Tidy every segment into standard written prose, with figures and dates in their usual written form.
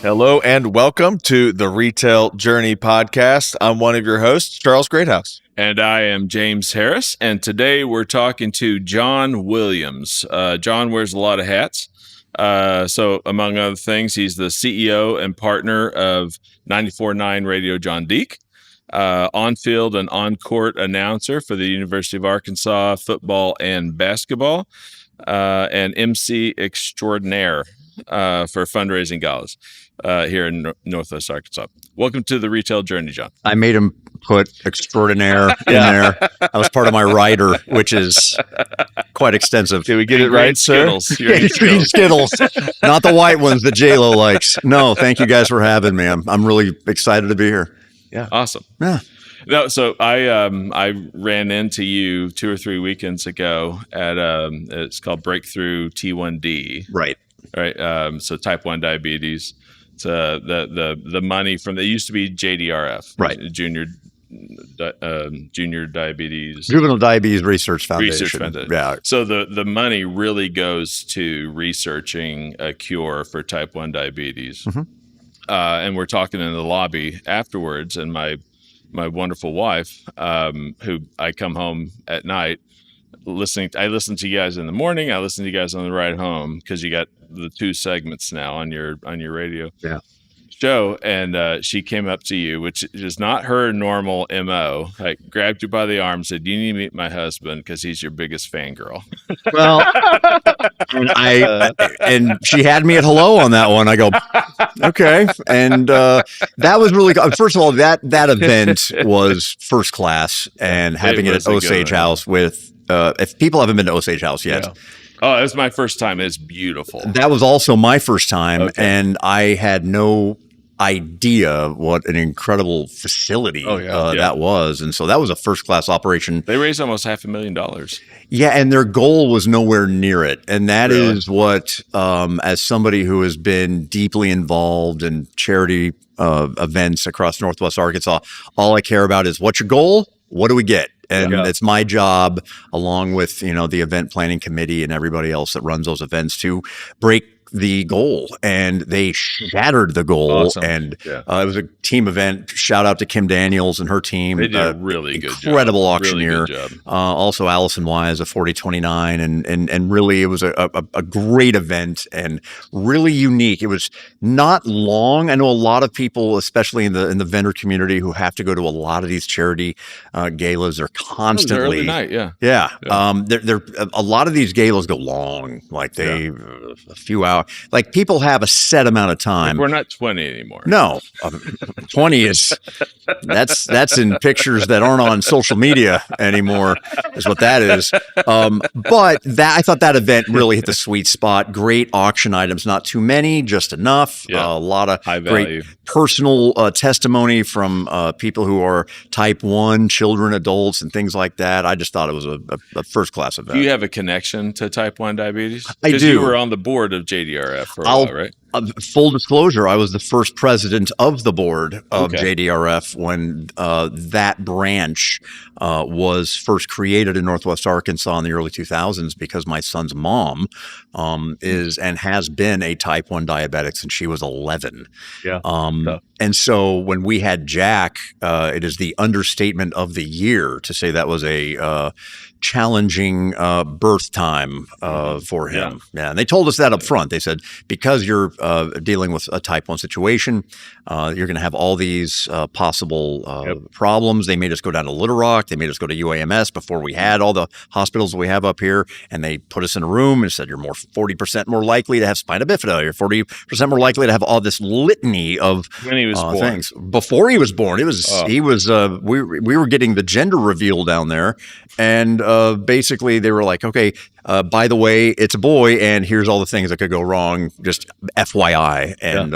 Hello and welcome to the Retail Journey Podcast. I'm one of your hosts, Charles Greathouse. And I am James Harris. And today we're talking to Jon Williams. Jon wears a lot of hats. So among other things, he's the CEO and partner of 94.9 Radio John Deek, on-field and on-court announcer for the University of Arkansas football and basketball, and MC extraordinaire for fundraising galas here in Northwest Arkansas. Welcome to the Retail Journey, Jon. I made him put extraordinaire in there. That was part of my rider, which is quite extensive. Did we get it right, Skittles. Skittles. Not the white ones that J-Lo likes. No, thank you guys for having me. I'm really excited to be here. Yeah. Awesome. Yeah. No, so I ran into you 2 or 3 weekends ago at it's called Breakthrough T1D. Right. So type 1 diabetes. It's the money from it used to be JDRF, right? Junior Diabetes, Juvenile Diabetes Research Foundation. Yeah. So the money really goes to researching a cure for type 1 diabetes. Mm-hmm. And we're talking in the lobby afterwards, and my wonderful wife, who I come home at night I listen to you guys in the morning. I listen to you guys on the ride home because you got the 2 segments now on your radio show. And she came up to you, which is not her normal MO. Like grabbed you by the arm, said, "You need to meet my husband because he's your biggest fangirl." Well, and she had me at hello on that one. I go, okay. And that was really good. First of all, that event was first class, and having it at Osage House with, if people haven't been to Osage House yet. Yeah. Oh, it was my first time. It's beautiful. That was also my first time. Okay. And I had no idea what an incredible facility that was. And so that was a first class operation. They raised almost $500,000. Yeah. And their goal was nowhere near it. And that is what, as somebody who has been deeply involved in charity events across Northwest Arkansas, all I care about is what's your goal? What do we get? And it's my job, along with, the event planning committee and everybody else that runs those events, to break the goal. And they shattered the goal. Awesome. And it was a team event. Shout out to Kim Daniels and her team. They did a really good job. Incredible auctioneer. Really good job. Also Allison Wise, a 4029. And really, it was a great event and really unique. It was not long. I know a lot of people, especially in the vendor community, who have to go to a lot of these charity galas. They're constantly early night, yeah. They're a lot of these galas go long, like a few hours. Like people have a set amount of time. Like we're not 20 anymore. No, 20 is that's in pictures that aren't on social media anymore, is what that is. But I thought that event really hit the sweet spot. Great auction items, not too many, just enough. A lot of high great value personal testimony from people who are type 1, children, adults, and things like that. I just thought it was a first class event. Do you have a connection to type 1 diabetes? I do. Because you were on the board of JDRF for a while, right? Full disclosure, I was the first president of the board of JDRF when that branch was first created in Northwest Arkansas in the early 2000s, because my son's mom is and has been a type 1 diabetic since she was 11. And so when we had Jack, it is the understatement of the year to say that was a challenging birth time for him. And they told us that up front. They said, because you're dealing with a type 1 situation, you're going to have all these possible problems. They made us go down to Little Rock. They made us go to UAMS before we had all the hospitals that we have up here. And they put us in a room and said, you're 40% more likely to have spina bifida. You're 40% more likely to have all this litany of when he was born. Things. Before he was born, we were getting the gender reveal down there. And basically they were like, okay, by the way, it's a boy, and here's all the things that could go wrong, just FYI. And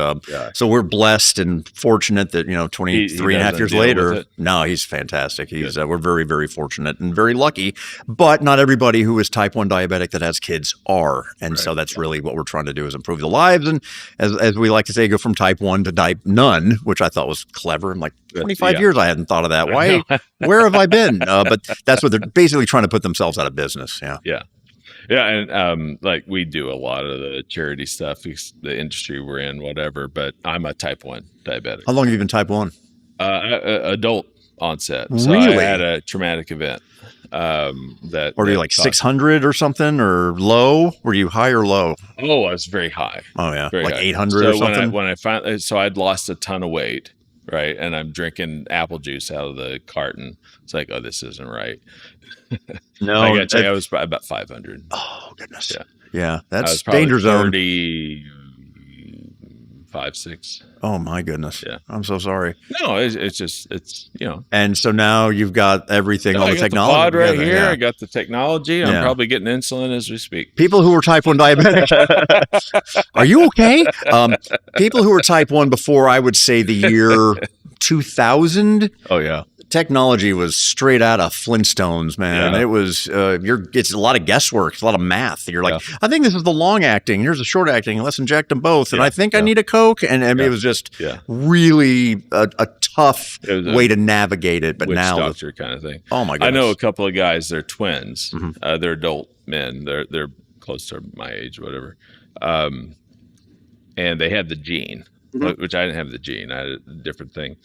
so we're blessed and fortunate that, 23 and a half years later, no, he's fantastic. We're very, very fortunate and very lucky, but not everybody who is type 1 diabetic that has kids are. And so that's really what we're trying to do, is improve the lives. And as we like to say, go from type 1 to type none, which I thought was clever. I'm like, 25 years I hadn't thought of that. Why? Where have I been? But that's what they're basically trying to put themselves out of business. Yeah. Yeah, and like we do a lot of the charity stuff, the industry we're in, whatever. But I'm a type 1 diabetic. How long have you been type 1? Adult onset. Really? So I had a traumatic event. Were you like 600 or something, or low? Were you high or low? Oh, I was very high. Oh yeah, very like high. 800 or something. When I finally, so I'd lost a ton of weight, right? And I'm drinking apple juice out of the carton. It's like, oh, this isn't right. No, I got to I was probably about 500. Oh goodness. Yeah, that's danger zone. 35, 6. Oh my goodness. Yeah, I'm so sorry. No, it's just And so now you've got everything, all the technology. The pod right here. Yeah. I got the technology. I'm probably getting insulin as we speak. People who are type 1 diabetic, are you okay? People who were type 1 before, I would say the year 2000. Oh yeah. Technology was straight out of Flintstones, man. Yeah. It was it's a lot of guesswork, it's a lot of math. You're like, I think this is the long acting. Here's the short acting. Let's inject them both. And I think I need a Coke. And I mean, it was just really a tough way to navigate it. But now, doctor kind of thing. Oh my goodness. I know a couple of guys. They're twins. Mm-hmm. They're adult men. They're close to my age, whatever. And they had the gene, which I didn't have the gene. I had a different thing.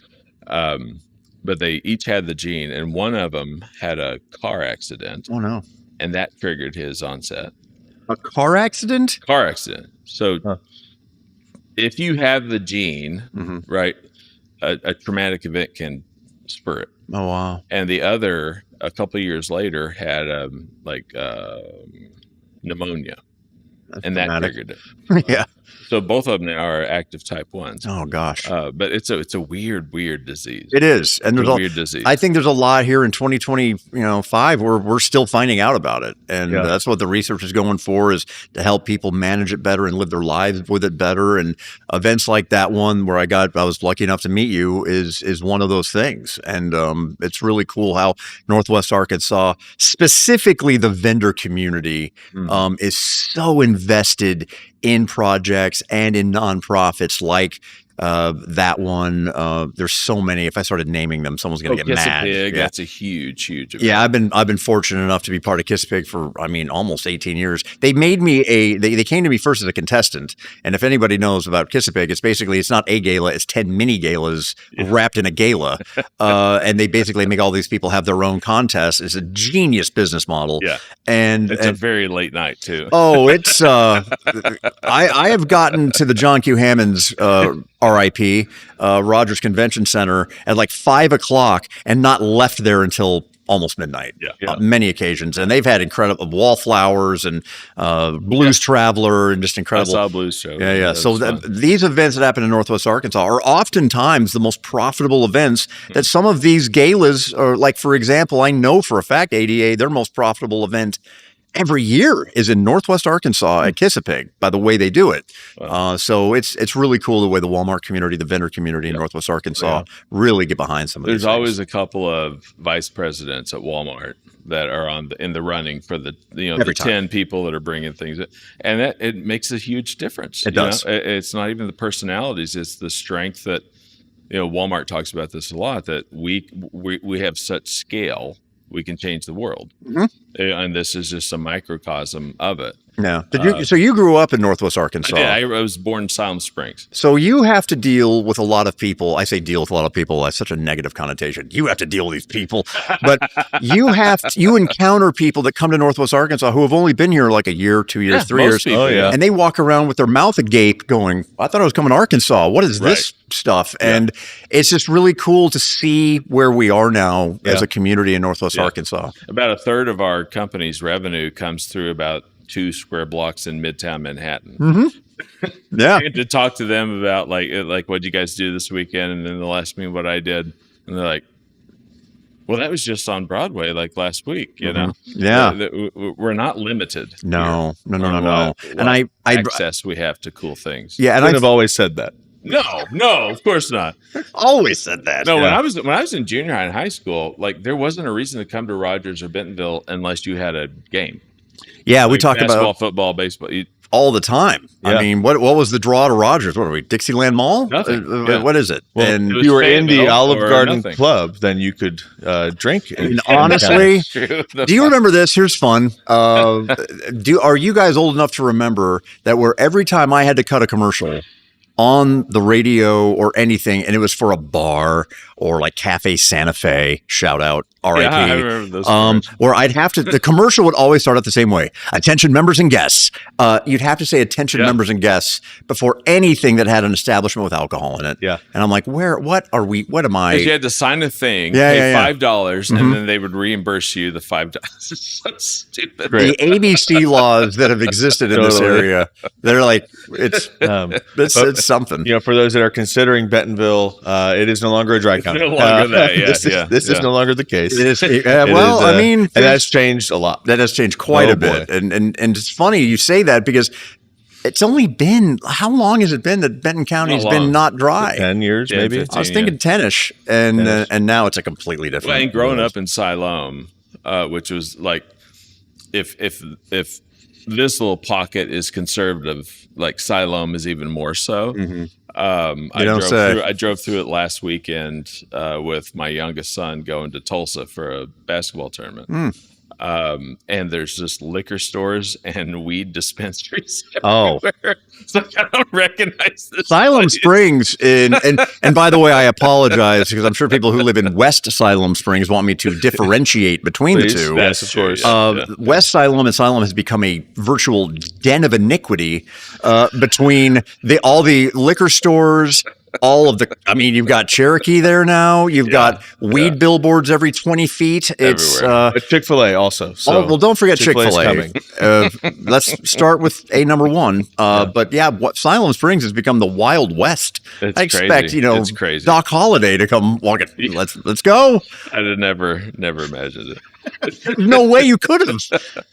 But they each had the gene, and one of them had a car accident. Oh, no. And that triggered his onset. A car accident? Car accident. So if you have the gene, right, a traumatic event can spur it. Oh, wow. And the other, a couple of years later, had pneumonia. That's and traumatic. That triggered it. Yeah. So both of them are active type 1s. Oh gosh! But it's a weird disease. It is, and there's a weird disease. I think there's a lot here in 2025 where we're still finding out about it, and that's what the research is going for, is to help people manage it better and live their lives with it better. And events like that one where I was lucky enough to meet you is one of those things. And it's really cool how Northwest Arkansas, specifically the vendor community, is so invested in projects and in nonprofits like that one. There's so many. If I started naming them, someone's going to get mad. Pig, that's a huge event. Yeah, I've been fortunate enough to be part of Kiss Pig for almost 18 years. They made me they came to me first as a contestant, and if anybody knows about Kiss Pig, it's not a gala, it's 10 mini galas wrapped in a gala, and they basically make all these people have their own contests. It's a genius business model. Yeah, and it's a very late night too. Oh, it's I have gotten to the John Q. Hammonds. RIP, Rogers Convention Center at like 5 o'clock and not left there until almost midnight. Many occasions. And they've had incredible Wallflowers and Blues Traveler and just incredible. I saw Blues Traveler. Yeah. So these events that happen in Northwest Arkansas are oftentimes the most profitable events that some of these galas are. Like, for example, I know for a fact ADA, their most profitable event every year is in Northwest Arkansas at Kiss a Pig, by the way they do it. Wow. So it's really cool the way the Walmart community, the vendor community in Northwest Arkansas really get behind some of these things. There's always a couple of vice presidents at Walmart that are in the running for the 10 people that are bringing things, and that it makes a huge difference. It does. It's not even the personalities; it's the strength that Walmart talks about this a lot. That we have such scale. We can change the world. And this is just a microcosm of it. Yeah. So you grew up in Northwest Arkansas. I was born in Salem Springs. So you have to deal with a lot of people. I say deal with a lot of people. That's such a negative connotation. You have to deal with these people. But you encounter people that come to Northwest Arkansas who have only been here like a year, 2 years, 3 years. People, and they walk around with their mouth agape going, I thought I was coming to Arkansas. What is this stuff? And it's just really cool to see where we are now as a community in Northwest Arkansas. About a third of our company's revenue comes through about 2 square blocks in Midtown Manhattan. Yeah. I had to talk to them about like what'd you guys do this weekend, and then they'll ask me what I did, and they're like, well, that was just on Broadway like last week, you know. Yeah. We're not limited. No. And access we have to cool things. Yeah, and I've always said that. No, of course not. Always said that. No, when I was in junior high and high school, like there wasn't a reason to come to Rogers or Bentonville unless you had a game. Yeah, we talked about basketball, football, baseball. all the time. Yeah. I mean, what was the draw to Rogers? What are we, Dixieland Mall? Nothing. Yeah. What is it? Well, And if you were in the Fayetteville Olive or Garden nothing. Club, then you could drink. And honestly, True. do you remember this? Here's fun. Are you guys old enough to remember that where every time I had to cut a commercial on the radio or anything, and it was for a bar or like Cafe Santa Fe, shout out, R.I.P. Yeah, I remember those. Where I'd have to, the commercial would always start out the same way. Attention members and guests. You'd have to say attention members and guests before anything that had an establishment with alcohol in it. Yeah. And I'm like, what am I? Because you had to sign a thing, pay $5, and then they would reimburse you the $5. It's so stupid. The ABC laws that have existed in this area, they're like, it's something. You know, for those that are considering Bentonville, it is no longer a dry county. No longer that. Yeah, this is no longer the case. It is, I mean, and that's changed a lot. That has changed quite a bit. And it's funny you say that because it's only been, how long has it been that Benton County has been not dry? 10 years, maybe. 15, I was thinking 10-ish, and now it's a completely different. Well, and growing up in Siloam, which was like, if this little pocket is conservative, like Siloam is even more so. Mm-hmm. I drove through it last weekend with my youngest son going to Tulsa for a basketball tournament. And there's just liquor stores and weed dispensaries everywhere. So I don't recognize this. Siloam Springs and by the way, I apologize because I'm sure people who live in West Siloam Springs want me to differentiate between the two. Yes, of course. West Siloam and Siloam has become a virtual den of iniquity between all the liquor stores. You've got Cherokee there now. You've got weed billboards every 20 feet. It's Chick-fil-A also. So well, don't forget Chick-fil-A. Let's start with number one. But what Siloam Springs has become the Wild West. It's I expect, crazy. It's crazy. Doc Holliday to come walking. Let's go. I'd have never imagined it. No way you could have.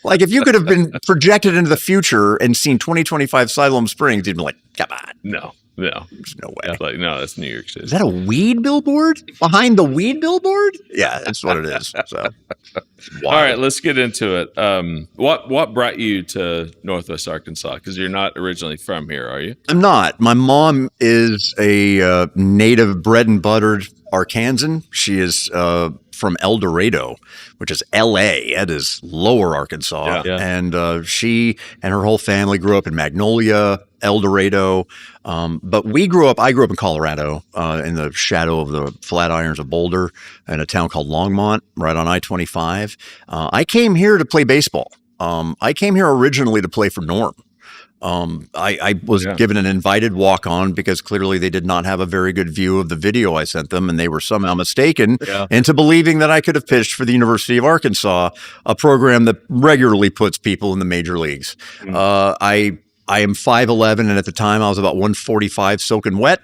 Like if you could have been projected into the future and seen 2025 Siloam Springs, you'd be like, come on. No. There's no way. Like, no, that's New York City. Is that a weed billboard? Behind the weed billboard? Yeah, that's what it is. So, all right, let's get into it. What brought you to Northwest Arkansas? Because you're not originally from here, are you? I'm not. My mom is a native bred and buttered Arkansan. She is from El Dorado, which is L.A. That is lower Arkansas. Yeah. And she and her whole family grew up in Magnolia, El Dorado. But I grew up in Colorado in the shadow of the Flatirons of Boulder in a town called Longmont, right on I-25. I came here to play baseball. I came here originally to play for Norm. I was given an invited walk-on because clearly they did not have a very good view of the video I sent them, and they were somehow mistaken into believing that I could have pitched for the University of Arkansas, a program that regularly puts people in the major leagues. I am 5'11", and at the time I was about 145 soaking wet.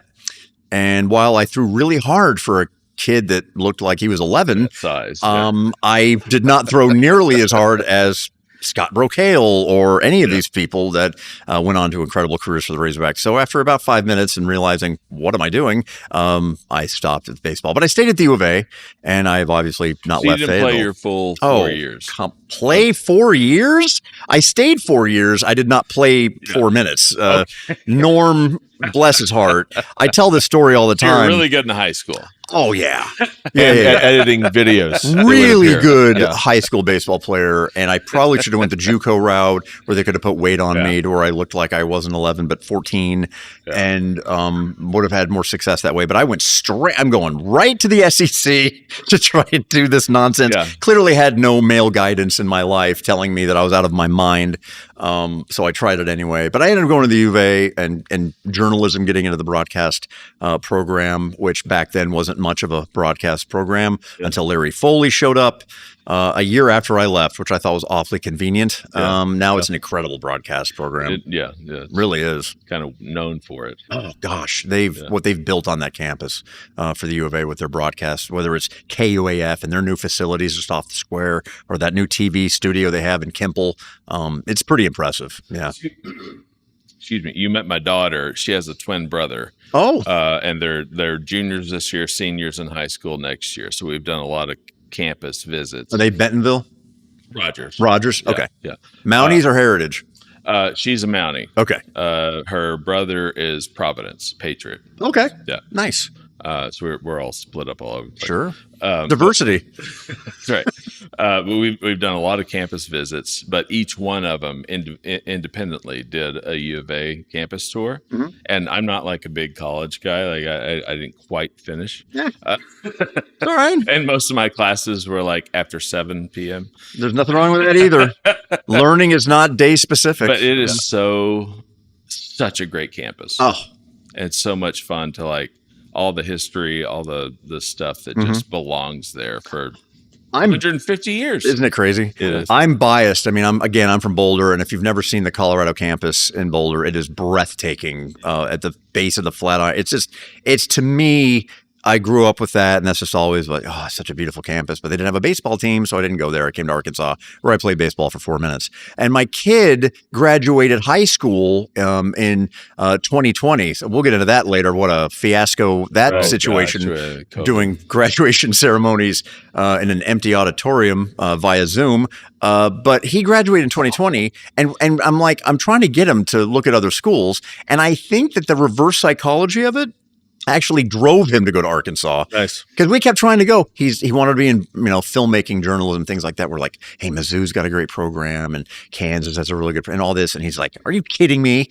And while I threw really hard for a kid that looked like he was 11, I did not throw nearly as hard as Scott Brocale or any of these people that went on to incredible careers for the Razorbacks. So after about 5 minutes and realizing, what am I doing? I stopped at baseball. But I stayed at the U of A, and I've obviously not left Fayetteville. You didn't play your full 4 years. Play 4 years? I stayed 4 years. I did not play 4 minutes. Norm, bless his heart. I tell this story all the time. You're really good in high school. Oh, yeah. Editing videos. Really good high school baseball player. And I probably should have went the JUCO route where they could have put weight on me to where I looked like I wasn't 11, but 14 and would have had more success that way. But I went straight, I'm going right to the SEC to try and do this nonsense. Clearly had no male guidance in my life telling me that I was out of my mind. So I tried it anyway. But I ended up going to the U of A and journalism, getting into the broadcast program, which back then wasn't much of a broadcast program until Larry Foley showed up a year after I left, which I thought was awfully convenient. Now it's an incredible broadcast program. It really is. Kind of known for it. Oh gosh, what they've built on that campus for the U of A with their broadcast, whether it's KUAF and their new facilities just off the square, or that new TV studio they have in Kimple. It's pretty impressive. Yeah. Excuse me. You met my daughter. She has a twin brother. Oh. And they're juniors this year, seniors in high school next year. So we've done a lot of campus visits. Are they Bentonville? Rogers. Okay. Yeah. Mounties or Heritage? She's a Mountie. Okay. Her brother is Providence, Patriot. Okay. Yeah. Nice. So we're all split up all over. Sure. Diversity. That's right. But we've done a lot of campus visits, but each one of them independently did a U of A campus tour. Mm-hmm. And I'm not like a big college guy. Like I didn't quite finish. Yeah. It's all right. And most of my classes were like after 7 p.m. There's nothing wrong with that either. Learning is not day specific. But it is such a great campus. Oh. And it's so much fun to like all the history, all the stuff that just belongs there for 150 years. Isn't it crazy? It is. I'm biased. I mean, I'm from Boulder, and if you've never seen the Colorado campus in Boulder, it is breathtaking at the base of the Flatiron. It's to me, I grew up with that, and that's just always like, oh, it's such a beautiful campus. But they didn't have a baseball team, so I didn't go there. I came to Arkansas, where I played baseball for 4 minutes. And my kid graduated high school in 2020. So we'll get into that later. What a fiasco that situation, doing graduation ceremonies in an empty auditorium via Zoom. But he graduated in 2020, and I'm like, I'm trying to get him to look at other schools, and I think that the reverse psychology of it actually drove him to go to Arkansas. Nice. Because we kept trying to go. He wanted to be in, filmmaking, journalism, things like that. We're like, hey, Mizzou's got a great program, and Kansas has a really good, and all this. And he's like, are you kidding me?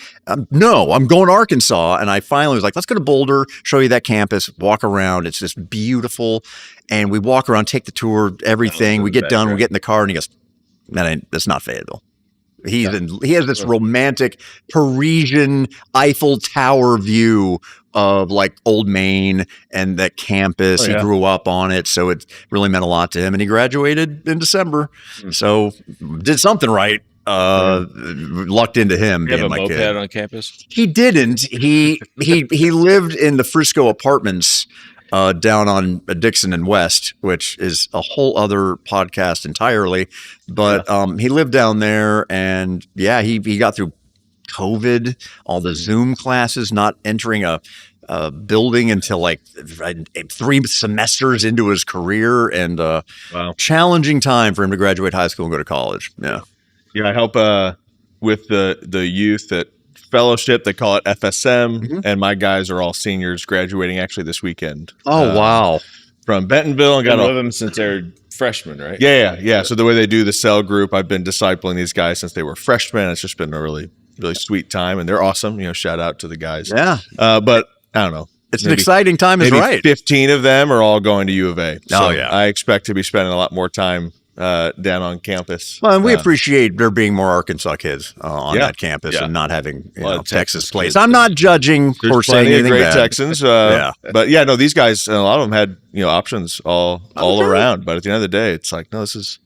No, I'm going to Arkansas. And I finally was like, let's go to Boulder, show you that campus, walk around. It's just beautiful. And we walk around, take the tour, everything. We get done, we get in the car, and he goes, that's not Fayetteville. He has this romantic Parisian Eiffel Tower view of like Old Main and that campus. He grew up on it, so it really meant a lot to him. And he graduated in December, so did something right. Lucked into him. You have a moped on campus? He didn't. He lived in the Frisco Apartments. Down on Dixon and West, which is a whole other podcast entirely. But he lived down there, and he got through COVID, all the Zoom classes, not entering a building until like 3 semesters into his career, and challenging time for him to graduate high school and go to college. Yeah, I help with the youth at Fellowship. They call it FSM, and my guys are all seniors graduating actually this weekend. Oh wow! From Bentonville, and got with them since they're freshmen, right? Yeah. So the way they do the cell group, I've been discipling these guys since they were freshmen. It's just been a really, really sweet time, and they're awesome. Shout out to the guys. Yeah. But I don't know. It's an exciting time, is right. 15 of them are all going to U of A. So oh yeah. I expect to be spending a lot more time down on campus. Well, and we appreciate there being more Arkansas kids on that campus and not having Texas plays. I'm not judging or saying anything great bad. Texans. But no, these guys, a lot of them had options all around. But at the end of the day, it's like, no, this is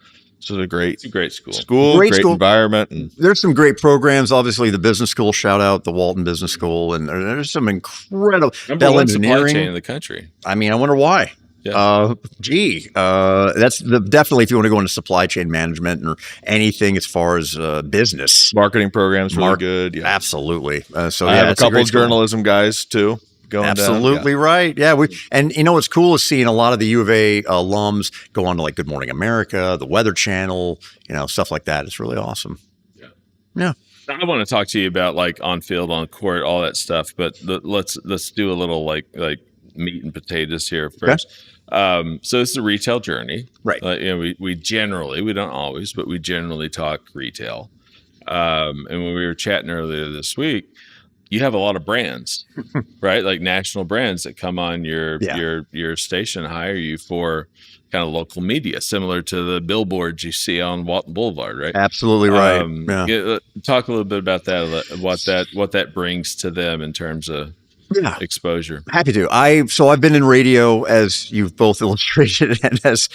a great school. Great environment. And there's some great programs. Obviously, the business school. Shout out the Walton Business School, and there's some incredible Bell engineering supply chain in the country. I mean, I wonder why. Yeah. That's definitely if you want to go into supply chain management or anything as far as business. Marketing programs really good. Yeah. Absolutely. So I have a couple of journalism guys too. Absolutely down. Right. Yeah. What's cool is seeing a lot of the U of A alums go on to like Good Morning America, the Weather Channel, stuff like that. It's really awesome. Yeah. I want to talk to you about like on field, on court, all that stuff, but let's do a little like meat and potatoes here first. Okay. So it's a retail journey, right? We generally, we don't always, but we generally talk retail. And when we were chatting earlier this week, you have a lot of brands, right? Like national brands that come on your station, hire you for kind of local media, similar to the billboards you see on Walton Boulevard, right? Absolutely right. Talk a little bit about that, what that brings to them in terms of exposure. Happy to. I've been in radio, as you've both illustrated, and as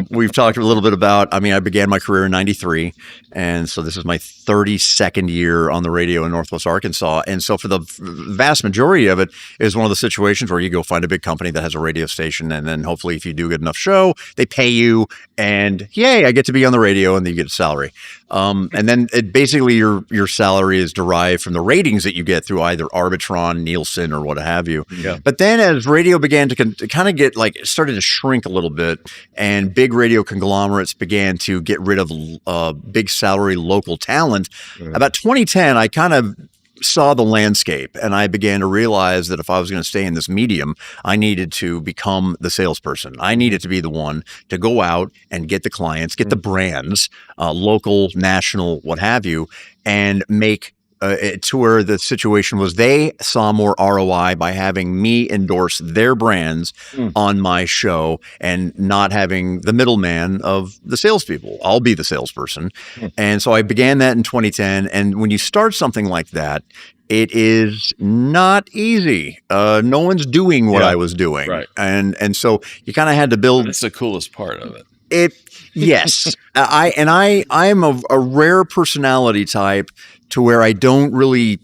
we've talked a little bit about. I mean, I began my career in '93, and so this is my 32nd year on the radio in Northwest Arkansas. And so for the vast majority of it is one of the situations where you go find a big company that has a radio station, and then hopefully if you do a good enough show, they pay you, and yay, I get to be on the radio, and then you get a salary. And then basically your salary is derived from the ratings that you get through either Arbitron, Nielsen, or what have you. Yeah. But then as radio began to kind of get like, it started to shrink a little bit, and big radio conglomerates began to get rid of big salary local talent. About 2010, I kind of saw the landscape, and I began to realize that if I was going to stay in this medium, I needed to become the salesperson. I needed to be the one to go out and get the clients, get the brands, local, national, what have you, and make it to where the situation was they saw more ROI by having me endorse their brands on my show and not having the middleman of the salespeople. I'll be the salesperson. And so I began that in 2010. And when you start something like that, it is not easy. No one's doing what I was doing. Right. And so you kind of had to build. That's the coolest part of it. Yes. I'm a rare personality type to where I don't really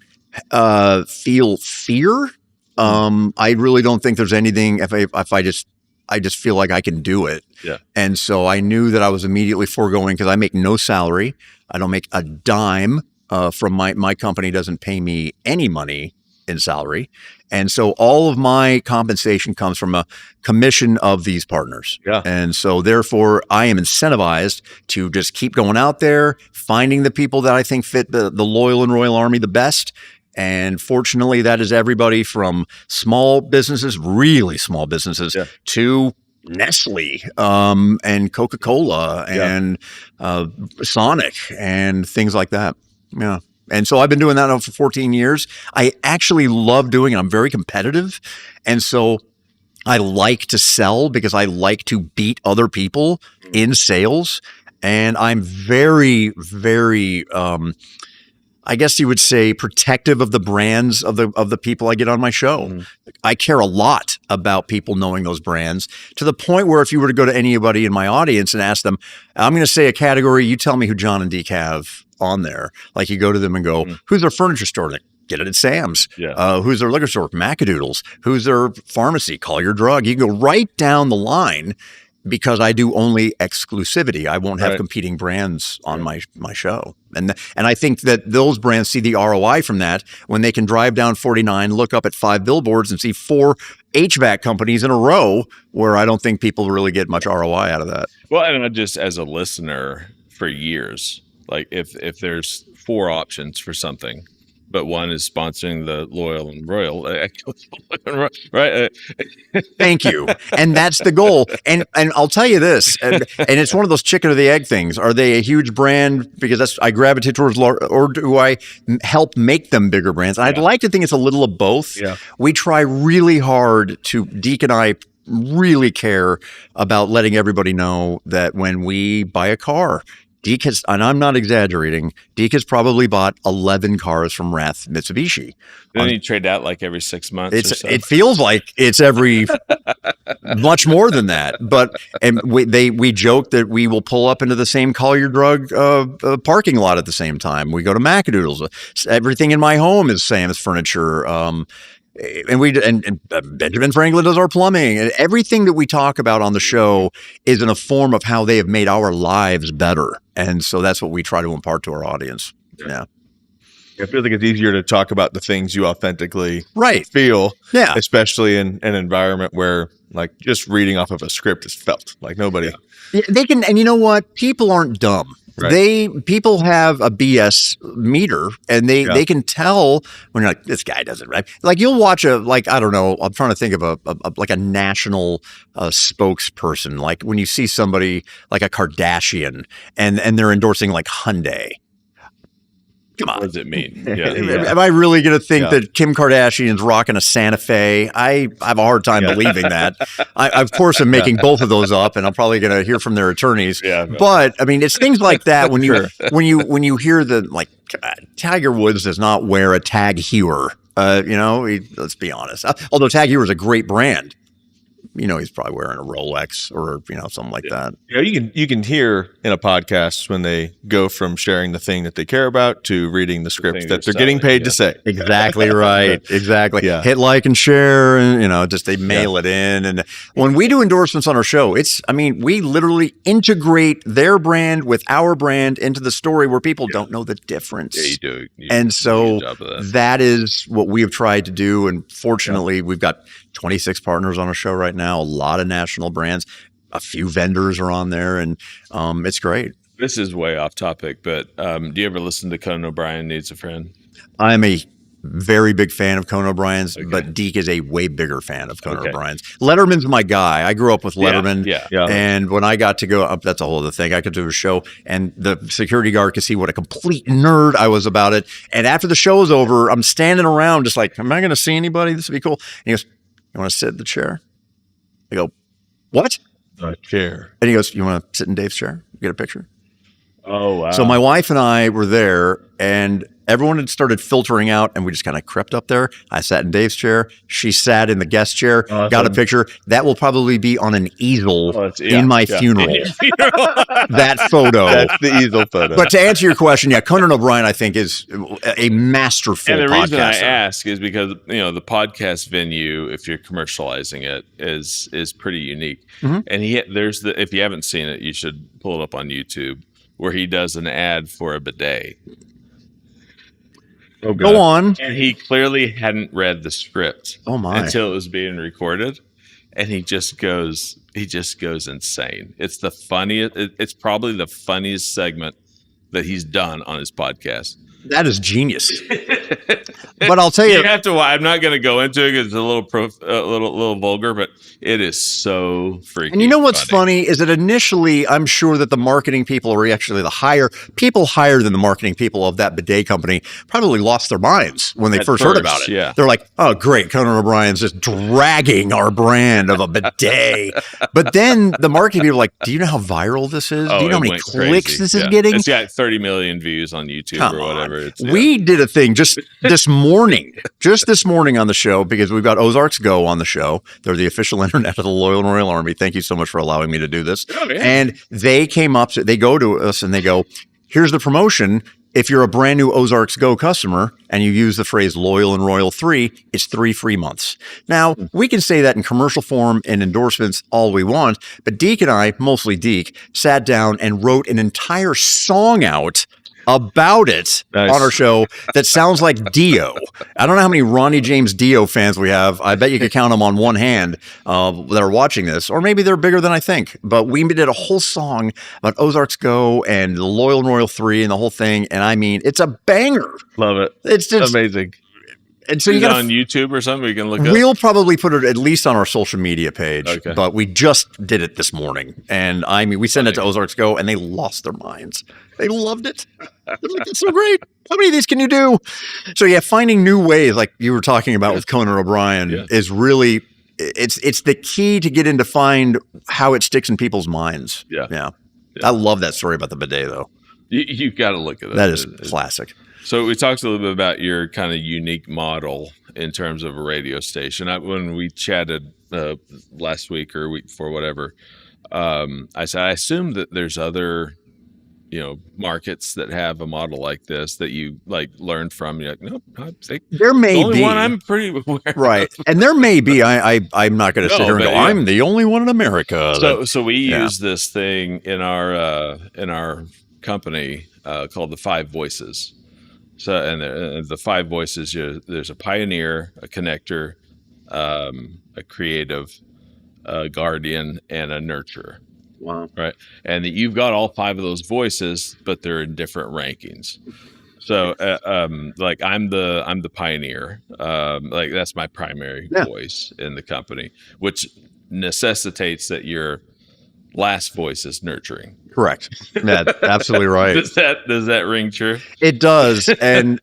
feel fear. I really don't think there's anything if I just feel like I can do it. Yeah. And so I knew that I was immediately foregoing, because I make no salary. I don't make a dime from my company doesn't pay me any money in salary. And so all of my compensation comes from a commission of these partners. Yeah. And so therefore I am incentivized to just keep going out there, finding the people that I think fit the loyal and Royal Army the best. And fortunately, that is everybody from small businesses, really small businesses, to Nestle and Coca-Cola and Sonic and things like that. Yeah. And so I've been doing that now for 14 years. I actually love doing it. I'm very competitive. And so I like to sell because I like to beat other people in sales. And I'm very, very, I guess you would say, protective of the brands of the people I get on my show. I care a lot about people knowing those brands, to the point where if you were to go to anybody in my audience and ask them, I'm going to say a category, you tell me who John and Deke have on there. Like, you go to them and go, who's their furniture store? Like, get it at Sam's. Who's their liquor store? Macadoodles. Who's their pharmacy? Call Your Drug. You can go right down the line, because I do only exclusivity. I won't have competing brands on my show. And I think that those brands see the ROI from that when they can drive down 49, look up at 5 billboards and see 4 HVAC companies in a row, where I don't think people really get much ROI out of that. Well, and just as a listener for years, like if there's 4 options for something, but one is sponsoring the Loyal and Royal, right? Thank you. And that's the goal. And I'll tell you this, and it's one of those chicken or the egg things. Are they a huge brand because I gravitate towards, or do I help make them bigger brands? And I'd like to think it's a little of both. Yeah. We try really hard Deke and I really care about letting everybody know that when we buy a car, Deke has, and I'm not exaggerating, Deke has probably bought 11 cars from Rath Mitsubishi. Then you trade out like every 6 months or so. It feels like it's every much more than that. But we joke that we will pull up into the same Call Your Drug parking lot at the same time. We go to Macadoodles. Everything in my home is Sam's Furniture. And Benjamin Franklin does our plumbing, and everything that we talk about on the show is in a form of how they have made our lives better. And so that's what we try to impart to our audience. Yeah. I feel like it's easier to talk about the things you authentically feel, especially in an environment where, like, just reading off of a script is felt like nobody. They can, and you know what? People aren't dumb. Right. People have a BS meter, and they can tell when you're like, this guy doesn't, right? Like, you'll watch I don't know, I'm trying to think of a national spokesperson. Like, when you see somebody like a Kardashian and they're endorsing like Hyundai. Come on. What does it mean? Am I really going to think that Kim Kardashian's rocking a Santa Fe? I have a hard time believing that. I, of course, am making both of those up, and I'm probably going to hear from their attorneys. But I mean, it's things like that when you hear Tiger Woods does not wear a Tag Heuer. Let's be honest. Although Tag Heuer is a great brand. he's probably wearing a Rolex or something like that. You can hear in a podcast when they go from sharing the thing that they care about to reading the script that they're getting paid to say. Exactly right. Exactly. Yeah. Hit like and share, and just they mail it in. And when we do endorsements on our show, we literally integrate their brand with our brand into the story where people don't know the difference. Yeah, you do. And so that is what we have tried to do. And fortunately, we've got 26 partners on our show right now, a lot of national brands, a few vendors are on there, and it's great. This is way off topic, but do you ever listen to Conan O'Brien Needs a Friend? I'm a very big fan of Conan O'Brien's, but Deke is a way bigger fan of Conan O'Brien's. Letterman's my guy. I grew up with Letterman. And when I got to go up, that's a whole other thing. I could do a show, and the security guard could see what a complete nerd I was about it. And after the show was over, I'm standing around just like, am I going to see anybody? This would be cool. And he goes, you want to sit in the chair? I go, what? A chair. And he goes, you want to sit in Dave's chair? Get a picture? Oh, wow. So my wife and I were there, and everyone had started filtering out, and we just kind of crept up there. I sat in Dave's chair. She sat in the guest chair, got a picture. That will probably be on an easel in my funeral. That photo. That's the easel photo. But to answer your question, Conan O'Brien, I think, is a masterful podcaster. And the reason I ask is because, the podcast venue, if you're commercializing it, is pretty unique. Mm-hmm. And if you haven't seen it, you should pull it up on YouTube, where he does an ad for a bidet. Oh, go on. And he clearly hadn't read the script until it was being recorded. And he just goes insane. It's the funniest. It's probably the funniest segment that he's done on his podcast. That is genius. But I'll tell you, have to. I'm not going to go into it because it's a little vulgar, but it is so freaking. And you know what's funny is that initially, I'm sure that the marketing people, or actually people higher than the marketing people of that bidet company, probably lost their minds when they first heard about it. Yeah. They're like, "Oh, great, Conan O'Brien's just dragging our brand of a bidet." But then the marketing people are like, "Do you know how viral this is? Do you know how many clicks this is getting? It's got 30 million views on YouTube or whatever." We did a thing just this morning on the show, because we've got Ozarks Go on the show. They're the official internet of the Loyal and Royal Army. Thank you so much for allowing me to do this. Oh, yeah. And they came up, they go to us and they go, here's the promotion. If you're a brand new Ozarks Go customer and you use the phrase Loyal and Royal 3, it's 3 free months. Now, we can say that in commercial form and endorsements all we want, but Deke and I, mostly Deke, sat down and wrote an entire song out about it on our show that sounds like Dio. I don't know how many Ronnie James Dio fans we have. I bet you could count them on one hand that are watching this, or maybe they're bigger than I think. But we did a whole song about Ozarks Go and the Loyal and Royal 3 and the whole thing. And I mean, it's a banger. Love it. It's just amazing. And so you got on YouTube or something we can look up? We'll probably put it at least on our social media page, but we just did it this morning. And I mean, we sent it to Ozarks Go and they lost their minds. They loved it. They're like, it's so great. How many of these can you do? So finding new ways, like you were talking about with Conan O'Brien, is really, it's the key to get in to find how it sticks in people's minds. Yeah. I love that story about the bidet though. You've got to look at that. That is classic. So we talked a little bit about your kind of unique model in terms of a radio station. When we chatted last week or week before, whatever, I said, I assume that there's other, markets that have a model like this that you learned from. You're like, nope, I think there may the only be one I'm pretty aware right. of. And there may be, I'm not going to sit here and go, I'm the only one in America. So we use this thing in our company called the 5 Voices. So, and the 5 voices, there's a pioneer, a connector, a creative, a guardian, and a nurturer. Wow. Right. And you've got all 5 of those voices, but they're in different rankings. So, I'm the pioneer. That's my primary voice in the company, which necessitates that your last voice is nurturing. Correct. Yeah, absolutely right. Does that ring true? It does, and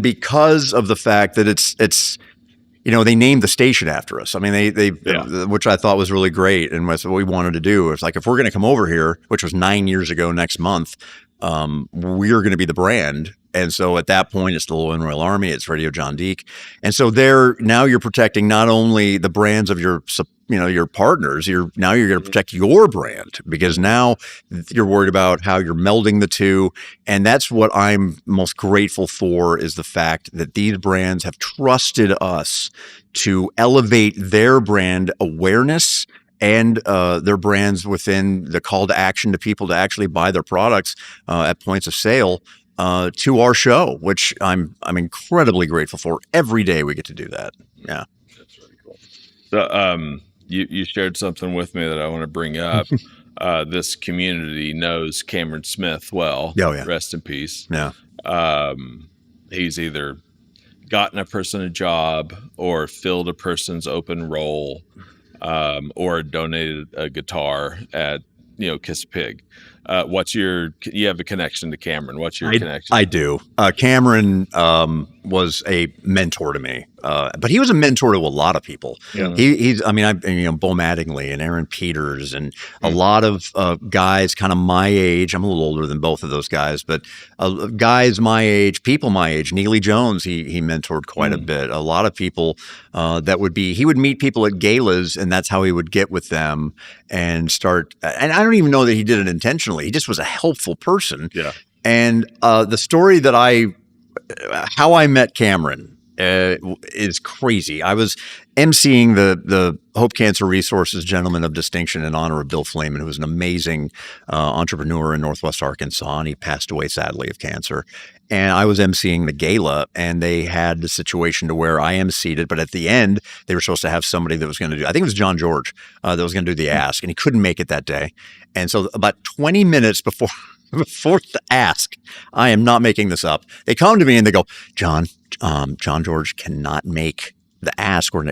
because of the fact that it's they named the station after us. I mean, they which I thought was really great, and that's what we wanted to do. It's like, if we're going to come over here, which was 9 years ago next month, we're going to be the brand, And so at that point, it's the Loyal Royal Army, it's Radio John Deek. And so now you're protecting not only the brands of your partners, you're going to protect your brand, because now you're worried about how you're melding the two. And that's what I'm most grateful for, is the fact that these brands have trusted us to elevate their brand awareness and their brands within the call to action to people to actually buy their products at points of sale to our show, which I'm incredibly grateful for. Every day we get to do that. Yeah. That's really cool. So you shared something with me that I want to bring up. This community knows Cameron Smith well. Oh, yeah. Rest in peace. Yeah. He's either gotten a person a job or filled a person's open role, or donated a guitar at Kiss a Pig. You have a connection to Cameron. What's your connection? I do. Cameron was a mentor to me, but he was a mentor to a lot of people. Yeah. Bo Mattingly and Aaron Peters and a lot of guys kind of my age. I'm a little older than both of those guys, but guys my age, people my age. Neely Jones, he mentored quite a bit. A lot of people he would meet people at galas, and that's how he would get with them and start. And I don't even know that he did it intentionally. He just was a helpful person. Yeah. And the story that how I met Cameron is crazy. I was emceeing the Hope Cancer Resources Gentleman of Distinction in honor of Bill Flamen, who was an amazing entrepreneur in Northwest Arkansas, and he passed away sadly of cancer. And I was emceeing the gala, and they had the situation to where I emceed it, but at the end, they were supposed to have somebody that was going to do, I think it was John George, that was going to do the ask, and he couldn't make it that day. And so about 20 minutes before the ask, I am not making this up, they come to me and they go, John George cannot make the ask, or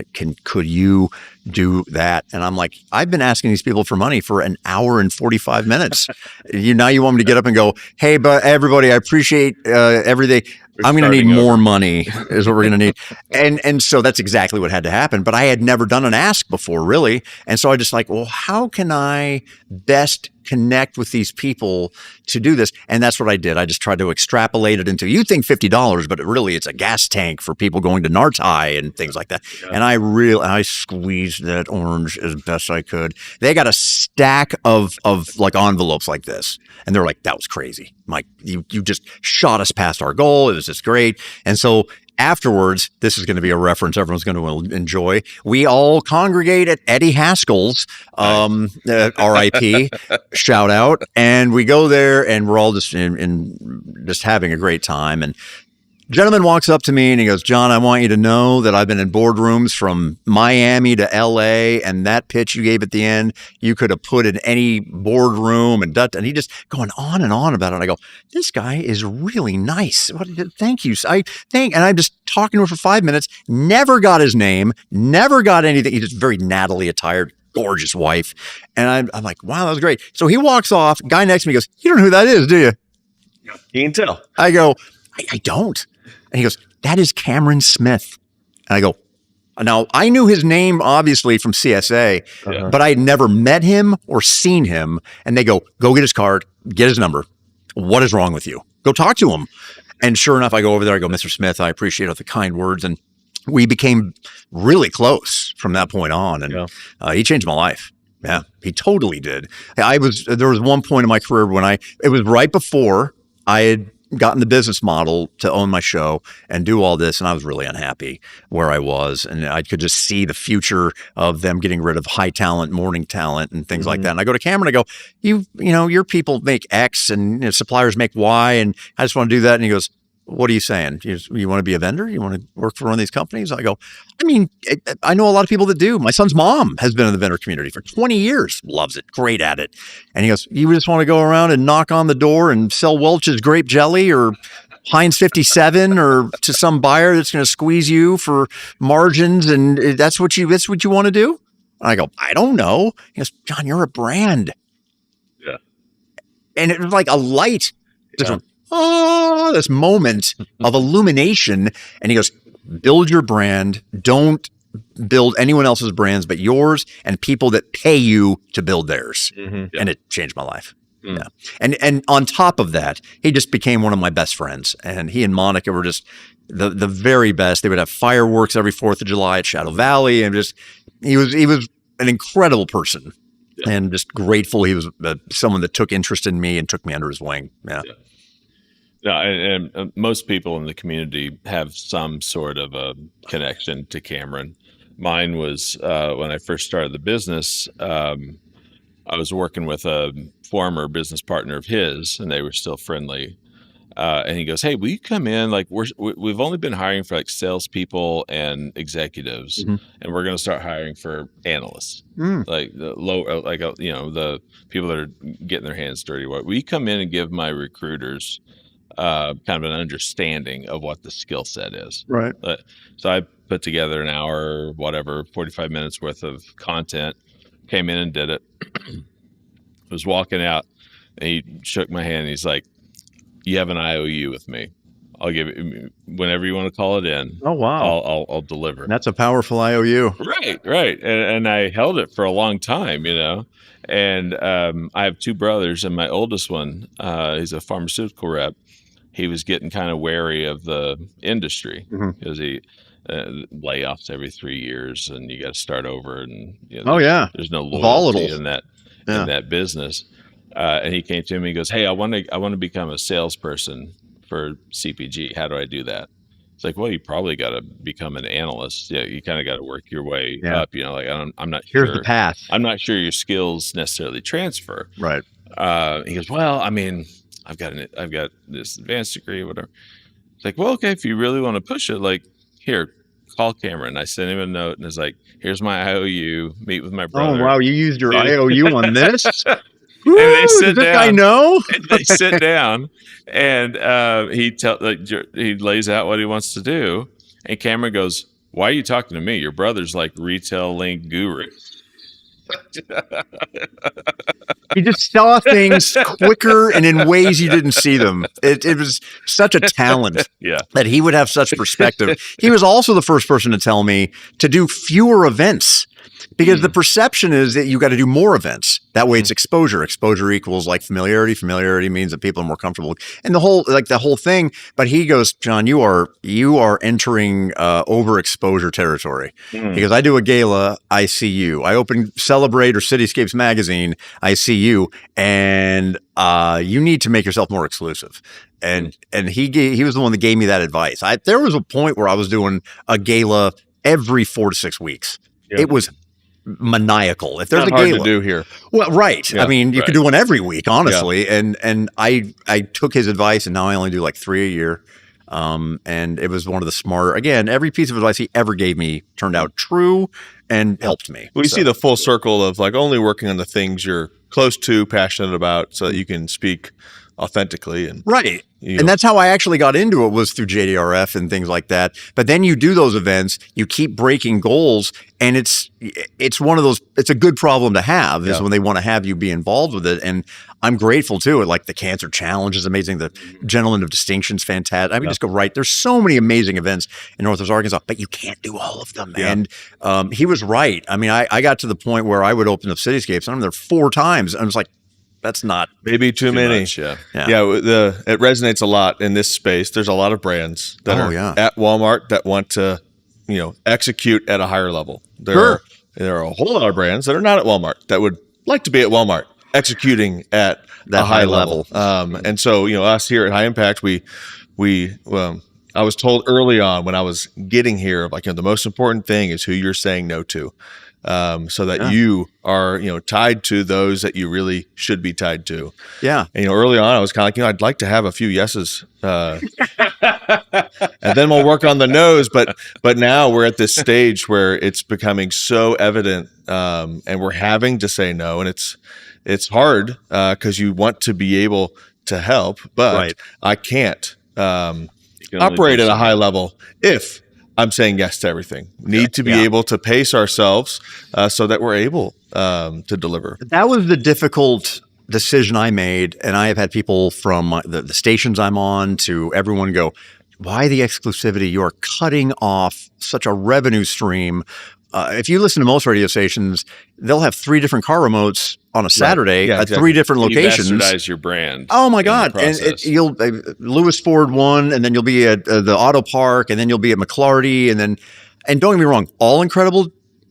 could you do that? And I'm like, I've been asking these people for money for an hour and 45 minutes. Now you want me to get up and go, hey, but everybody, I appreciate everything. I'm going to need more money is what we're going to need. And so that's exactly what had to happen. But I had never done an ask before, really. And so I just well, how can I best connect with these people to do this? And that's what I did. I just tried to extrapolate it into, you think $50, but really it's a gas tank for people going to Nartai and things like that. Yeah. And I squeezed that orange as best I could. They got a stack of like envelopes like this. And they're like, that was crazy. Mike, you just shot us past our goal. It was just great. And so afterwards, this is going to be a reference everyone's going to enjoy. We all congregate at Eddie Haskell's, RIP, shout out. And we go there and we're all just just having a great time. And gentleman walks up to me and he goes, John, I want you to know that I've been in boardrooms from Miami to LA, and that pitch you gave at the end, you could have put in any boardroom, and he just going on and on about it. And I go, this guy is really nice. Thank you. And I'm just talking to him for 5 minutes, never got his name, never got anything. He's just very nattily attired, gorgeous wife. And I'm like, wow, that was great. So he walks off, guy next to me goes, you don't know who that is, do you? You can tell. I go, I don't. And he goes, that is Cameron Smith. And I go, now I knew his name obviously from CSA, but I had never met him or seen him. And they go get his card, get his number. What is wrong with you? Go talk to him. And sure enough, I go over there, I go, Mr. Smith, I appreciate all the kind words. And we became really close from that point on. And he changed my life. Yeah, he totally did. There was one point in my career when it was right before I had gotten the business model to own my show and do all this, and I was really unhappy where I was, and I could just see the future of them getting rid of high talent, morning talent, and things like that. And I go to Cameron, I go, your people make X, and suppliers make Y, and I just want to do that. And he goes, what are you saying? You want to be a vendor? You want to work for one of these companies? I go, I know a lot of people that do. My son's mom has been in the vendor community for 20 years, loves it, great at it. And he goes, you just want to go around and knock on the door and sell Welch's grape jelly or Heinz 57 or to some buyer that's going to squeeze you for margins, and that's what you want to do? And I go, I don't know. He goes, John, you're a brand. Yeah. And it was like a light. Yeah. This moment of illumination. And he goes, build your brand. Don't build anyone else's brands but yours and people that pay you to build theirs. Mm-hmm. Yeah. And it changed my life. Yeah. And on top of that, he just became one of my best friends. And he and Monica were just the very best. They would have fireworks every 4th of July at Shadow Valley. And just, he was an incredible person. Yeah. And just grateful he was someone that took interest in me and took me under his wing. Yeah. Yeah, and most people in the community have some sort of a connection to Cameron. Mine was when I first started the business, I was working with a former business partner of his, and they were still friendly. And he goes, "Hey, will you come in? Like we've only been hiring for like salespeople and executives, and we're going to start hiring for analysts, like the low, like the people that are getting their hands dirty. Will you come in and give my recruiters kind of an understanding of what the skill set is?" Right. So I put together an hour, whatever, 45 minutes worth of content. Came in and did it. Was walking out, and he shook my hand. And he's like, "You have an IOU with me. I'll give it whenever you want to call it in. Oh wow! I'll deliver." That's a powerful IOU. Right. And I held it for a long time, And I have 2 brothers, and my oldest one, he's a pharmaceutical rep. He was getting kind of wary of the industry because he layoffs every 3 years, and you got to start over. And there's no loyalty in that business. And he came to me. He goes, "Hey, I want to become a salesperson for CPG. How do I do that?" It's like, well, you probably got to become an analyst. Yeah, you kind of got to work your way up. Like I'm not sure. Here's the path. I'm not sure your skills necessarily transfer. Right. He goes, "Well, I mean, I've got this advanced degree, whatever." It's like, well, okay, if you really want to push it, like, here, call Cameron. I sent him a note, and it's like, "Here's my IOU. Meet with my brother." Oh wow, you used your IOU on this. And they sit down. I know. And they sit down, and he lays out what he wants to do. And Cameron goes, "Why are you talking to me? Your brother's like retail link guru." He just saw things quicker and in ways you didn't see them. It was such a talent that he would have such perspective. He was also the first person to tell me to do fewer events. Because the perception is that you got to do more events. That way it's exposure. Exposure equals like familiarity. Familiarity means that people are more comfortable. And the whole thing. But he goes, "John, you are entering overexposure territory." Because I do a gala, I see you. I open Celebrate or Cityscapes magazine, I see you. And you need to make yourself more exclusive. And he was the one that gave me that advice. There was a point where I was doing a gala every 4 to 6 weeks. Yep. It was maniacal. If there's not a hard gala to do here. Well, right. Yeah, I mean, you could do one every week, honestly. Yeah. And I took his advice, and now I only do like 3 a year. And it was one of the smarter. Again, every piece of advice he ever gave me turned out true and helped me. We see the full circle of like only working on the things you're close to, passionate about, so that you can speak authentically. And right. And that's how I actually got into it, was through JDRF and things like that. But then you do those events, you keep breaking goals, and it's one of those, it's a good problem to have, is when they want to have you be involved with it. And I'm grateful to it. Like the Cancer Challenge is amazing. The Gentleman of Distinction is fantastic. I mean, just go right. There's so many amazing events in Northwest Arkansas, but you can't do all of them. Yeah. And he was right. I mean, I got to the point where I would open up Cityscapes, and I'm there 4 times, and I was like, that's not maybe too many. Much, it resonates a lot in this space. There's a lot of brands that are at Walmart that want to, execute at a higher level. There are a whole lot of brands that are not at Walmart that would like to be at Walmart executing at that high level. And so, us here at High Impact, I was told early on when I was getting here, like, the most important thing is who you're saying no to. So that you are, tied to those that you really should be tied to. Yeah. And, early on I was kind of like, I'd like to have a few yeses, and then we'll work on the no's. But now we're at this stage where it's becoming so evident, and we're having to say no. And it's hard, cause you want to be able to help, but I can't, operate at a high level if I'm saying yes to everything. Need to be able to pace ourselves so that we're able to deliver. That was the difficult decision I made. And I have had people from the stations I'm on to everyone go, "Why the exclusivity? You are cutting off such a revenue stream if you listen to most radio stations, they'll have 3 different car remotes on a Saturday at exactly. 3 different locations. You bastardize your brand. Oh my God! And you'll Lewis Ford one, and then you'll be at the Auto Park, and then you'll be at McClarty, and don't get me wrong, all incredible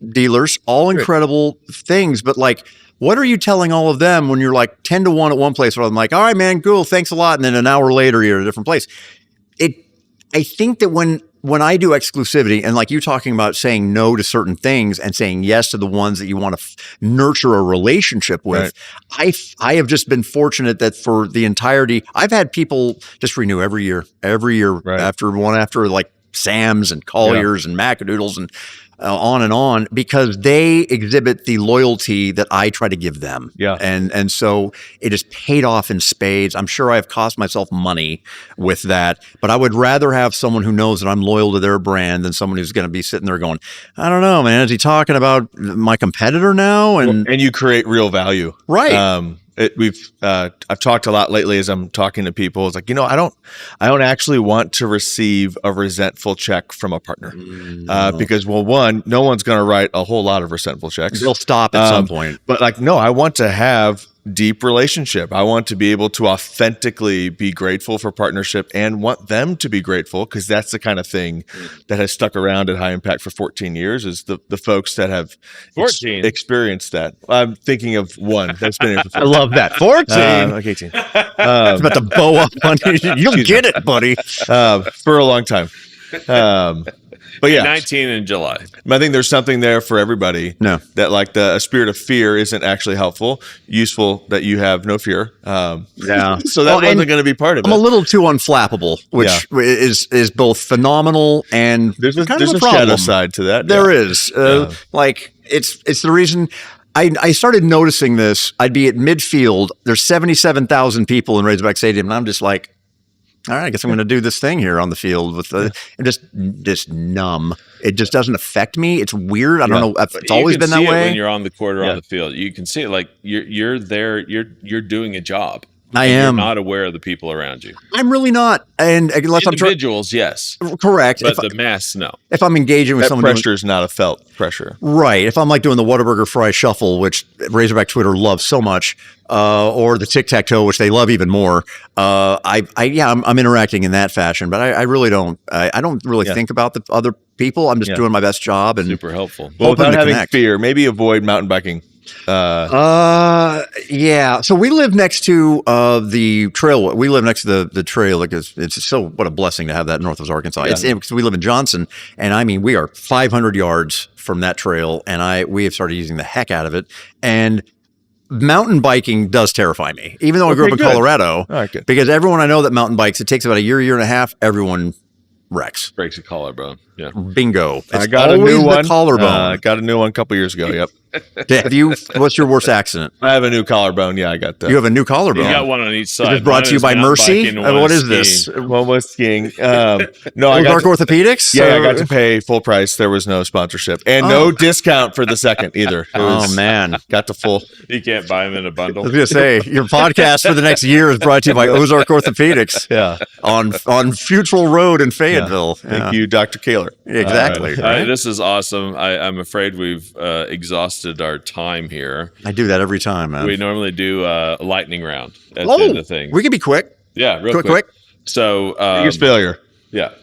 dealers, all incredible things, but like, what are you telling all of them when you're like 10-1 at one place? Where I'm like, all right, man, cool, thanks a lot, and then an hour later you're at a different place. I think that when I do exclusivity, and like you talking about saying no to certain things and saying yes to the ones that you want to nurture a relationship with, I have just been fortunate that for the entirety, I've had people just renew every year after like Sam's and Collier's and Macadoodles and on, because they exhibit the loyalty that I try to give them. Yeah. And so it has paid off in spades. I'm sure I've cost myself money with that, but I would rather have someone who knows that I'm loyal to their brand than someone who's going to be sitting there going, I don't know, man, is he talking about my competitor now? And you create real value. Right. I've talked a lot lately as I'm talking to people. It's like, I don't actually want to receive a resentful check from a partner because, well, one, no one's going to write a whole lot of resentful checks. They'll stop at some point. But like, no, I want to have deep relationship. I want to be able to authentically be grateful for partnership and want them to be grateful, because that's the kind of thing that has stuck around at High Impact for 14 years is the folks that have experienced that. I'm thinking of one that's been here for 14. I love that. 14. Like 18. It's about to bow up on you. You'll get it, buddy. For a long time. But yeah, 19 in July. I think there's something there for everybody. No, that like a spirit of fear isn't actually helpful. Useful that you have no fear. Yeah. So that wasn't going to be part of it. I'm a little too unflappable, which is both phenomenal and there's a problem. shadow side to that. There is. Like it's the reason. I started noticing this. I'd be at midfield. There's 77,000 people in Razorback Stadium, and I'm just like, all right, I guess I'm going to do this thing here on the field with just numb. It just doesn't affect me. It's weird. I don't know. It's always been that way. When you're on the court or on the field, you can see it. Like you're there. You're doing a job. I am not aware of the people around you. I'm really not. And unless individuals, yes, correct. But the mass, no. If I'm engaging with someone, pressure is not a felt pressure, right? If I'm like doing the Whataburger Fry Shuffle, which Razorback Twitter loves so much, or the Tic Tac Toe, which they love even more, I'm interacting in that fashion. But I really don't. I don't really think about the other people. I'm just doing my best job and super helpful. Well, without having fear, maybe avoid mountain biking. Yeah. So we live next to the trail. We live next to the trail. Like it's so what a blessing to have that in Northwest Arkansas. It's because we live in Johnson, and I mean we are 500 yards from that trail, and we have started using the heck out of it. And mountain biking does terrify me, even though I grew up in Colorado. Because everyone I know that mountain bikes, it takes about a year and a half. Everyone wrecks, breaks a collarbone. Yeah, bingo. I got a new one. Collarbone. I got a new one a couple years ago. Yep. Have you? What's your worst accident? I have a new collarbone. Yeah, I got that. You have a new collarbone. You got one on each side. Is this brought to you by Mercy? What is this? One was skiing. No, Ozark Orthopedics. Yeah, I got to pay full price. There was no sponsorship and no discount for the second either. Man, got the full. You can't buy them in a bundle. I was gonna say your podcast for the next year is brought to you by Ozark Orthopedics. Yeah, on Futrell Road in Fayetteville. Yeah. Thank you, Dr. Kaler. Exactly. Right. This is awesome. I'm afraid we've exhausted our time here. I do that every time, man. We normally do a lightning round at the end of things. We can be quick. Yeah, real quick. So biggest failure. Yeah.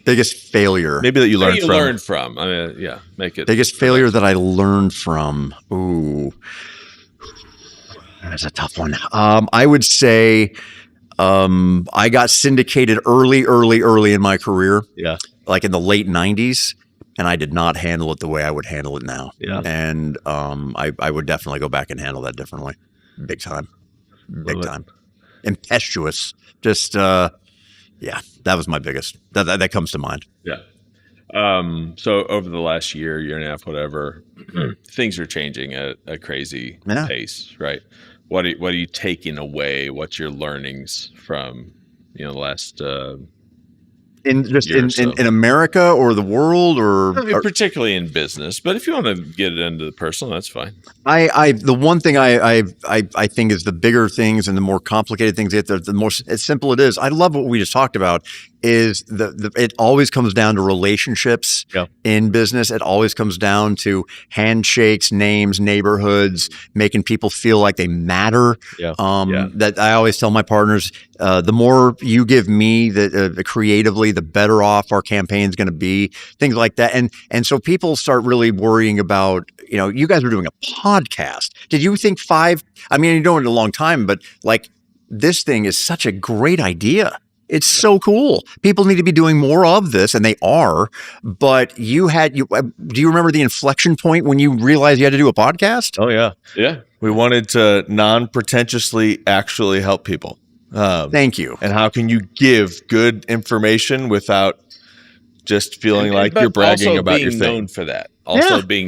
Biggest failure. Maybe that you learned from. I mean, make it. Biggest failure that I learned from. Ooh. That's a tough one. I would say I got syndicated early in my career. Yeah. Like in the late 90s. And I did not handle it the way I would handle it now. Yeah. And I would definitely go back and handle that differently. Big time. Big time. Impetuous. Just, that was my biggest. That comes to mind. Yeah. So over the last year and a half, whatever, things are changing at a crazy pace, right? What are you taking away? What's your learnings from, the last in America or the world, or particularly in business. But if you want to get it into the personal, that's fine. The one thing I think is the bigger things and the more complicated things, the more simple it is. I love what we just talked about. Is it always comes down to relationships in business. It always comes down to handshakes, names, neighborhoods, making people feel like they matter. That I always tell my partners, the more you give me the creatively, the better off our campaign's going to be, things like that. And so people start really worrying about, you guys are doing a podcast. Did you think you're doing it a long time, but like this thing is such a great idea. It's so cool. People need to be doing more of this, and they are. But do you remember the inflection point when you realized you had to do a podcast? Oh, yeah. Yeah. We wanted to non-pretentiously actually help people. Thank you. And how can you give good information without just feeling like you're bragging about your thing? Being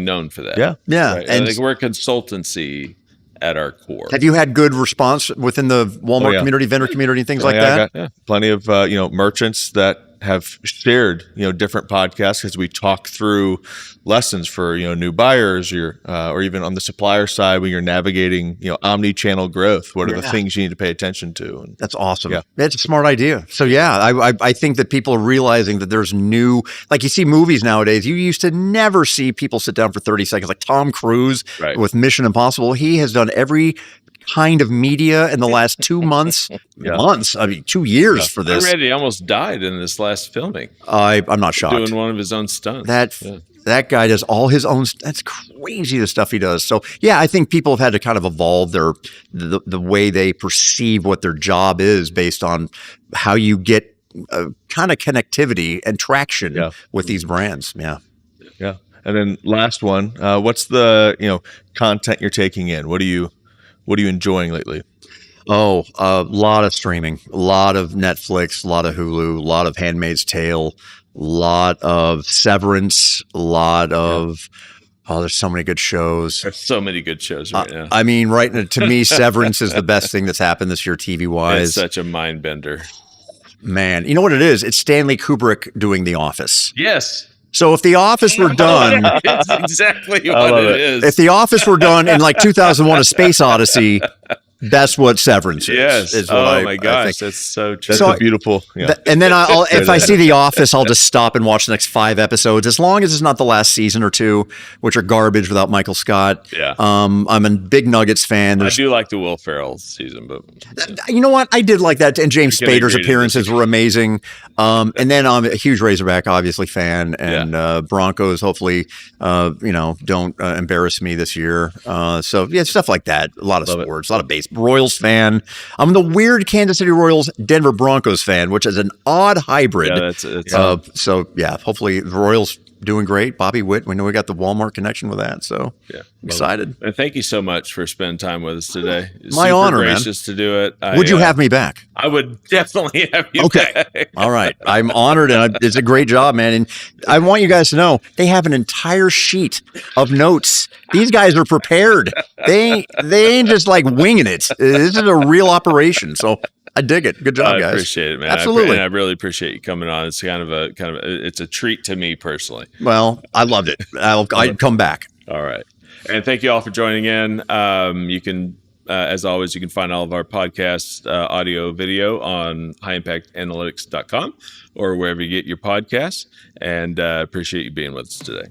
known for that. Yeah. Yeah. Right? And we're a consultancy at our core. Have you had good response within the Walmart community, vendor community, and things like that? I got plenty of merchants that have shared different podcasts as we talk through lessons for new buyers, or even on the supplier side when you're navigating omni-channel growth. What are the things you need to pay attention to? And that's awesome. Yeah, it's a smart idea. So I think that people are realizing that there's new, like you see movies nowadays. You used to never see people sit down for 30 seconds, like Tom Cruise with Mission Impossible. He has done every kind of media in the last 2 months, 2 years for this. I read he almost died in this last filming. I'm not shocked. Doing one of his own stunts. That guy does all his own. That's crazy, the stuff he does. So I think people have had to kind of evolve the way they perceive what their job is based on how you get kind of connectivity and traction with these brands. Yeah. And then last one, what's the content you're taking in? What are you enjoying lately? Oh, a lot of streaming, a lot of Netflix, a lot of Hulu, a lot of Handmaid's Tale, a lot of Severance, a lot of there's so many good shows. There's so many good shows right now. I mean, to me, Severance is the best thing that's happened this year TV-wise. It's such a mind bender. Man, you know what it is? It's Stanley Kubrick doing The Office. Yes. So if The Office were done, it's exactly what it is. If The Office were done in like 2001: A Space Odyssey, that's what Severance is. Yes. Is what my gosh, that's so true. That's a beautiful. Yeah. And then if I see The Office, I'll just stop and watch the next 5 episodes, as long as it's not the last season or 2, which are garbage without Michael Scott. Yeah. I'm a big Nuggets fan. I do like the Will Ferrell season, but you know what? I did like that, and James Spader's appearances were amazing. And then I'm a huge Razorback, obviously, fan, and Broncos. Hopefully, don't embarrass me this year. So stuff like that. A lot of sports, a lot of baseball. Royals fan. I'm the weird Kansas City Royals, Denver Broncos fan, which is an odd hybrid. Hopefully the Royals doing great. Bobby Witt, we know we got the Walmart connection with that. So excited. And thank you so much for spending time with us today. My honor, man. Gracious to do it. Would you have me back? I would definitely have you back. All right. I'm honored, and it's a great job, man. And I want you guys to know they have an entire sheet of notes. These guys are prepared. They ain't just like winging it. This is a real operation. So I dig it. Good job, guys. I appreciate it, man. Absolutely. I really appreciate you coming on. It's it's a treat to me personally. Well, I loved it. I'd come back. All right. And thank you all for joining in. You can, as always, you can find all of our podcasts, audio, video on highimpactanalytics.com or wherever you get your podcasts. And appreciate you being with us today.